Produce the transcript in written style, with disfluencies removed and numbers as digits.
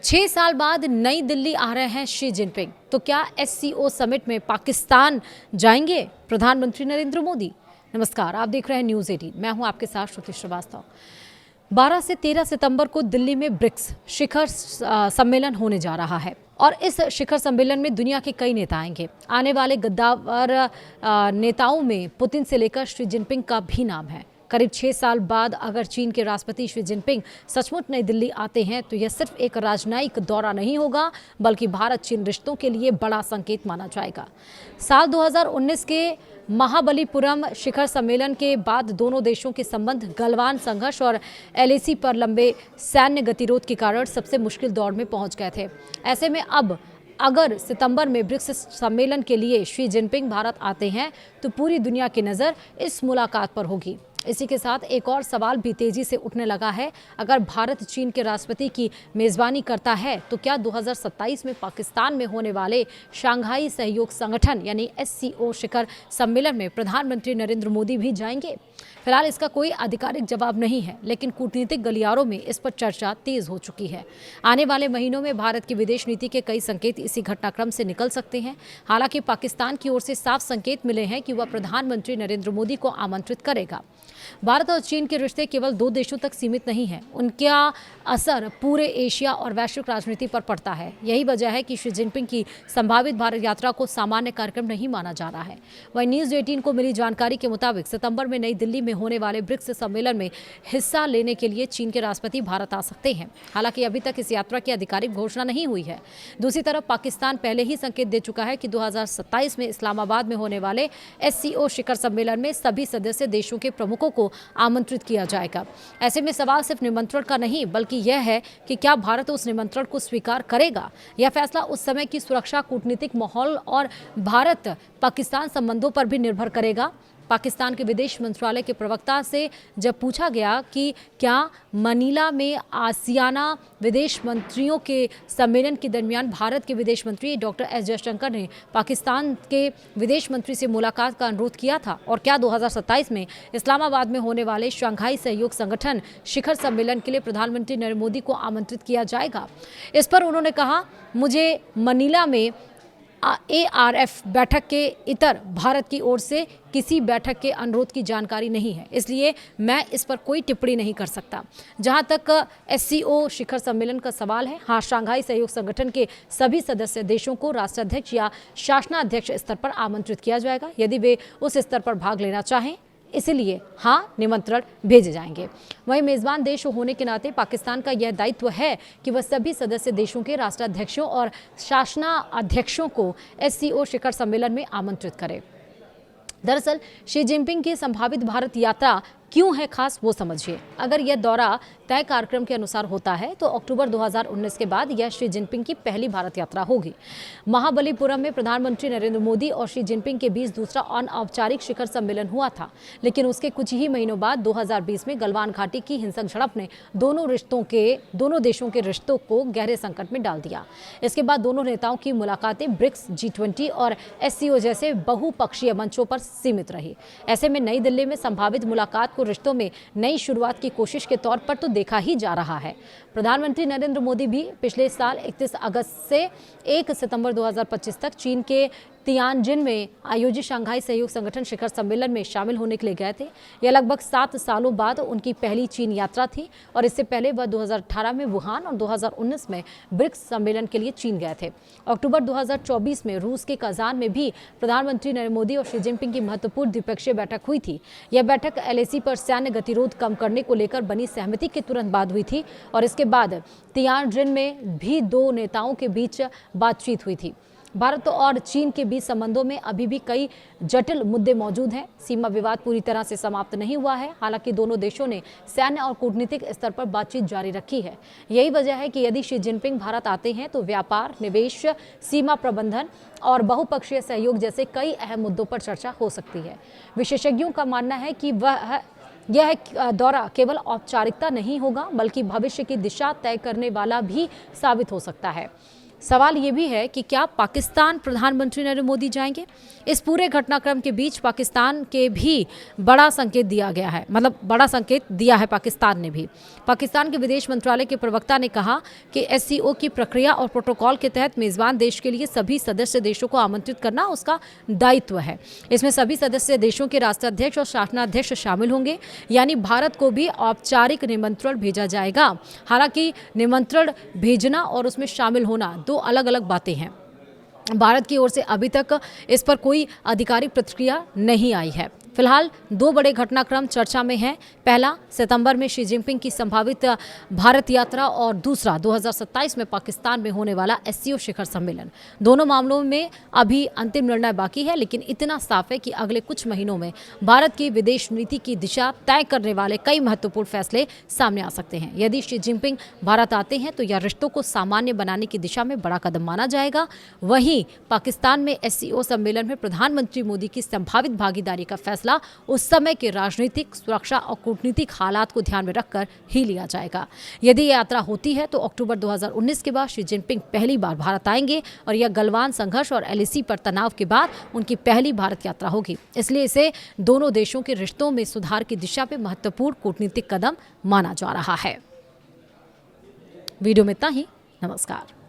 6 साल बाद नई दिल्ली आ रहे हैं शी जिनपिंग। तो क्या एससीओ समिट में पाकिस्तान जाएंगे प्रधानमंत्री नरेंद्र मोदी? नमस्कार, आप देख रहे हैं न्यूज़ 18। मैं हूं आपके साथ श्रुति श्रीवास्तव। 12 से 13 सितंबर को दिल्ली में ब्रिक्स शिखर सम्मेलन होने जा रहा है और इस शिखर सम्मेलन में दुनिया के कई नेता आएंगे। आने वाले गद्दावर नेताओं में पुतिन से लेकर शी जिनपिंग का भी नाम है। करीब 6 साल बाद अगर चीन के राष्ट्रपति शी जिनपिंग सचमुच नई दिल्ली आते हैं तो यह सिर्फ एक राजनयिक दौरा नहीं होगा, बल्कि भारत चीन रिश्तों के लिए बड़ा संकेत माना जाएगा। साल 2019 के महाबलीपुरम शिखर सम्मेलन के बाद दोनों देशों के संबंध गलवान संघर्ष और एलएसी पर लंबे सैन्य गतिरोध के कारण सबसे मुश्किल दौर में पहुंच गए थे। ऐसे में अब अगर सितंबर में ब्रिक्स सम्मेलन के लिए शी जिनपिंग भारत आते हैं तो पूरी दुनिया की नज़र इस मुलाकात पर होगी। इसी के साथ एक और सवाल भी तेजी से उठने लगा है। अगर भारत चीन के राष्ट्रपति की मेज़बानी करता है तो क्या 2027 में पाकिस्तान में होने वाले शंघाई सहयोग संगठन यानी एससीओ शिखर सम्मेलन में प्रधानमंत्री नरेंद्र मोदी भी जाएंगे? फिलहाल इसका कोई आधिकारिक जवाब नहीं है, लेकिन कूटनीतिक गलियारों में इस पर चर्चा तेज हो चुकी है। आने वाले महीनों में भारत की विदेश नीति के कई संकेत इसी घटनाक्रम से निकल सकते हैं। हालांकि पाकिस्तान की ओर से साफ संकेत मिले हैं कि वह प्रधानमंत्री नरेंद्र मोदी को आमंत्रित करेगा। भारत और चीन के रिश्ते केवल 2 देशों तक सीमित नहीं हैं, उनका असर पूरे एशिया और वैश्विक राजनीति पर पड़ता है। यही वजह है कि शी जिनपिंग की संभावित भारत यात्रा को सामान्य कार्यक्रम नहीं माना जा रहा है। वहीं न्यूज़ 18 को मिली जानकारी के मुताबिक सितंबर में नई दिल्ली में होने वाले ब्रिक्स सम्मेलन में हिस्सा लेने के लिए चीन के राष्ट्रपति भारत आ सकते हैं। हालांकि अभी तक इस यात्रा की आधिकारिक घोषणा नहीं हुई है। दूसरी तरफ पाकिस्तान पहले ही संकेत दे चुका है कि 2027 में इस्लामाबाद में होने वाले एससीओ शिखर सम्मेलन में सभी सदस्य देशों के प्रमुखों को आमंत्रित किया जाएगा। ऐसे में सवाल सिर्फ निमंत्रण का नहीं, बल्कि यह है कि क्या भारत उस निमंत्रण को स्वीकार करेगा। यह फैसला उस समय की सुरक्षा, कूटनीतिक माहौल और भारत पाकिस्तान संबंधों पर भी निर्भर करेगा। पाकिस्तान के विदेश मंत्रालय के प्रवक्ता से जब पूछा गया कि क्या मनीला में आसियाना विदेश मंत्रियों के सम्मेलन के दरमियान भारत के विदेश मंत्री डॉक्टर एस जयशंकर ने पाकिस्तान के विदेश मंत्री से मुलाकात का अनुरोध किया था, और क्या 2027 में इस्लामाबाद में होने वाले शंघाई सहयोग संगठन शिखर सम्मेलन के लिए प्रधानमंत्री नरेंद्र मोदी को आमंत्रित किया जाएगा? इस पर उन्होंने कहा, मुझे मनीला में ARF बैठक के इतर भारत की ओर से किसी बैठक के अनुरोध की जानकारी नहीं है, इसलिए मैं इस पर कोई टिप्पणी नहीं कर सकता। जहां तक एससीओ शिखर सम्मेलन का सवाल है, हाँ, शंघाई सहयोग संगठन के सभी सदस्य देशों को राष्ट्राध्यक्ष या शासनाध्यक्ष स्तर पर आमंत्रित किया जाएगा यदि वे उस स्तर पर भाग लेना चाहें। इसलिए हाँ, निमंत्रण भेजे जाएंगे। वहीं मेज़बान देश होने के नाते पाकिस्तान का यह दायित्व है कि वह सभी सदस्य देशों के राष्ट्राध्यक्षों और शासनाध्यक्षों को एससीओ शिखर सम्मेलन में आमंत्रित करे। दरअसल शी जिनपिंग की संभावित भारत यात्रा क्यों है खास, वो समझिए। अगर यह दौरा तय कार्यक्रम के अनुसार होता है तो अक्टूबर 2019 के बाद यह शी जिनपिंग की पहली भारत यात्रा होगी। महाबलीपुरम में प्रधानमंत्री नरेंद्र मोदी और शी जिनपिंग के बीच दूसरा अनौपचारिक शिखर सम्मेलन हुआ था, लेकिन उसके कुछ ही महीनों बाद 2020 में गलवान घाटी की हिंसक झड़प ने दोनों देशों के रिश्तों को गहरे संकट में डाल दिया। इसके बाद दोनों नेताओं की मुलाकातें ब्रिक्स, G20 और एससीओ जैसे बहुपक्षीय मंचों पर सीमित रही। ऐसे में नई दिल्ली में संभावित मुलाकात को रिश्तों में नई शुरुआत की कोशिश के तौर पर तो देखा ही जा रहा है। प्रधानमंत्री नरेंद्र मोदी भी पिछले साल 31 अगस्त से 1 सितंबर 2025 तक चीन के तियानजिन में आयोजित शंघाई सहयोग संगठन शिखर सम्मेलन में शामिल होने के लिए गए थे। यह लगभग 7 सालों बाद उनकी पहली चीन यात्रा थी, और इससे पहले वह 2018 में वुहान और 2019 में ब्रिक्स सम्मेलन के लिए चीन गए थे। अक्टूबर 2024 में रूस के कजान में भी प्रधानमंत्री नरेंद्र मोदी और शी जिनपिंग की महत्वपूर्ण द्विपक्षीय बैठक हुई थी। यह बैठक एलएसी पर सैन्य गतिरोध कम करने को लेकर बनी सहमति के तुरंत बाद हुई थी, और इसके बाद तियानजिन में भी 2 नेताओं के बीच बातचीत हुई थी। भारत और चीन के बीच संबंधों में अभी भी कई जटिल मुद्दे मौजूद हैं। सीमा विवाद पूरी तरह से समाप्त नहीं हुआ है। हालांकि दोनों देशों ने सैन्य और कूटनीतिक स्तर पर बातचीत जारी रखी है। यही वजह है कि यदि शी जिनपिंग भारत आते हैं तो व्यापार, निवेश, सीमा प्रबंधन और बहुपक्षीय सहयोग जैसे कई अहम मुद्दों पर चर्चा हो सकती है। विशेषज्ञों का मानना है कि यह दौरा केवल औपचारिकता नहीं होगा, बल्कि भविष्य की दिशा तय करने वाला भी साबित हो सकता है। सवाल ये भी है कि क्या पाकिस्तान प्रधानमंत्री नरेंद्र मोदी जाएंगे? इस पूरे घटनाक्रम के बीच पाकिस्तान के भी बड़ा संकेत दिया गया है, मतलब बड़ा संकेत दिया है पाकिस्तान ने भी। पाकिस्तान के विदेश मंत्रालय के प्रवक्ता ने कहा कि एससीओ की प्रक्रिया और प्रोटोकॉल के तहत मेजबान देश के लिए सभी सदस्य देशों को आमंत्रित करना उसका दायित्व है। इसमें सभी सदस्य देशों के राष्ट्राध्यक्ष और शासनाध्यक्ष शामिल होंगे, यानी भारत को भी औपचारिक निमंत्रण भेजा जाएगा। हालांकि निमंत्रण भेजना और उसमें शामिल होना दो अलग अलग बातें हैं। भारत की ओर से अभी तक इस पर कोई आधिकारिक प्रतिक्रिया नहीं आई है। फिलहाल दो बड़े घटनाक्रम चर्चा में हैं। पहला, सितंबर में शी जिनपिंग की संभावित भारत यात्रा और दूसरा 2027 में पाकिस्तान में होने वाला एससीओ शिखर सम्मेलन। दोनों मामलों में अभी अंतिम निर्णय बाकी है, लेकिन इतना साफ है कि अगले कुछ महीनों में भारत की विदेश नीति की दिशा तय करने वाले कई महत्वपूर्ण फैसले सामने आ सकते हैं। यदि शी जिनपिंग भारत आते हैं तो यह रिश्तों को सामान्य बनाने की दिशा में बड़ा कदम माना जाएगा। वहीं पाकिस्तान में एससीओ सम्मेलन में प्रधानमंत्री मोदी की संभावित भागीदारी का फैसला उस समय के राजनीतिक, सुरक्षा और कूटनीतिक हालात को ध्यान में रखकर ही लिया जाएगा। यदि यात्रा होती है तो अक्टूबर 2019 के बाद शी जिनपिंग पहली बार भारत आएंगे और यह गलवान संघर्ष और एलएसी पर तनाव के बाद उनकी पहली भारत यात्रा होगी। इसलिए इसे दोनों देशों के रिश्तों में सुधार की दिशा में महत्वपूर्ण कूटनीतिक कदम माना जा रहा है। वीडियो में इतना ही। नमस्कार।